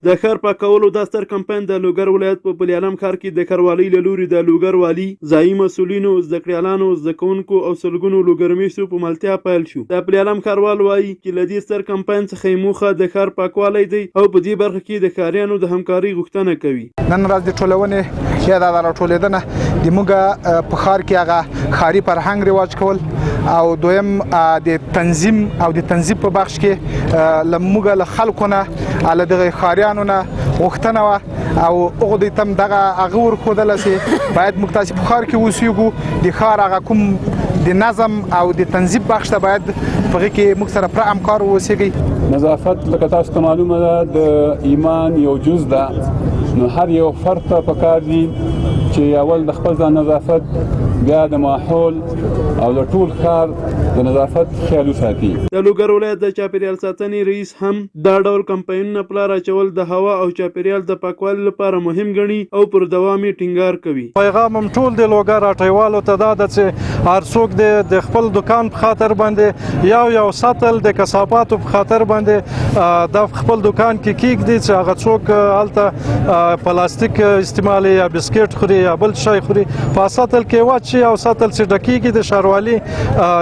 د ښار پاکولو دا ستر کمپاین د لوګر ولایت په پل علم ښار کې د ښاروالۍ له لوري د لوګر والي، ځایي مسؤلینو، زده کړیالانو، زده کوونکو او سلګونو لوګر میشتو په ملتیا پیل شو. د پل علم ښاروال وایي چې له دې ستر کمپاین څخه یې موخه د ښار پاکوالی دی او په دې برخه کې د ښاریانو د همکارۍ غوښتنه کوي. نن ورځ د ټولونې یا د راټولېدنه د موږ په ښار کې هغه ښاري فرهنګ رواج کول او دویم د تنظیم او د تنظیم په بخش کې لموږ له خلکو نه له دغه ښاریانو نه غوښتنه وه او هغو دوی ته هم دغه هغه ورښودله چې باید موږ تاسې په ښار کې اوسېږو، د ښار هغه کوم د نظم او د تنظیم بخش ته باید په هغې کې موږ سره پوره همکار واوسېږئ. نظافت لکه تاسو ته معلومه ده د ایمان یو جز ده، نو هر یو فرد ته پکار دي چې اول د خپل ځان نظافت، بیا د ماحول او د ټول ښار د نظافت خیال وساتي. د لوګر ولایت د چاپیریال ساتنې رئیس هم دا ډول کمپاینونه په لار اچول د هوا او چاپیریال د پاکوالي لپاره مهم ګڼي او پر دوام یې ټینګار کوي. پیغام هم ټول د لوګر اټیوالو ته دا ده چې هر څوک د خپل دکان په خاطر باندې یو ساتل د کثافاتو په خاطر باندې د خپل دکان کې کېږدي چې هغه څوک هلته پلاستیک استعمالوي یا بسکټ خوري یا بل شی خوري، په ساتل کې واچي او ساتل چې ډکېږي د ښاروالي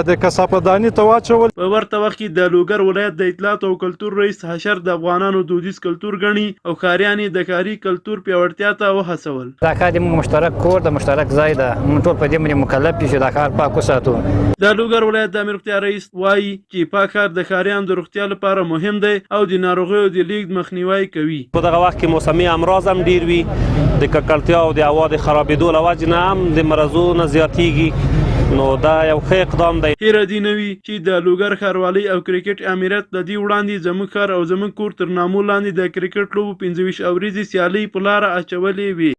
د کثافاتدانۍ ته واچول. په ورته وخت کې د لوګر ولایت د اطلاعات او کلتور رئیس حشر د افغانانو دودیز کلتور ګڼي او ښاریان یې د ښاري کلتور پیاوړتیا ته وهڅول. دا ښار د مشترک کور د مشترک ځای ده، موږ ټول په دې باندې مکلف یو چې دا ښار پاک وساتو. د لوګر ولایت د امیر روغتیا رئیس وایي چې پاک ښار د ښاریانو د روغتیا لپاره مهم دی او د ناروغیو د لیږد مخنیوی کوي. په دغه وخت کې موسمي امراض هم ډیر وي، د ککړتیا او د هوا د خرابېدو له وجې نه هم د مرضونو زیاتېږي، نو دا یو ښه اقدام دی. هیره دې نه وي چې د لوګر ښاروالۍ او کرکټ امریت د دې وړاندې زموږ ښار او زموږ کور تر نامو لاندې د کرکټ لوبو 25 اوريزې سیالۍ په لاره اچولې وي.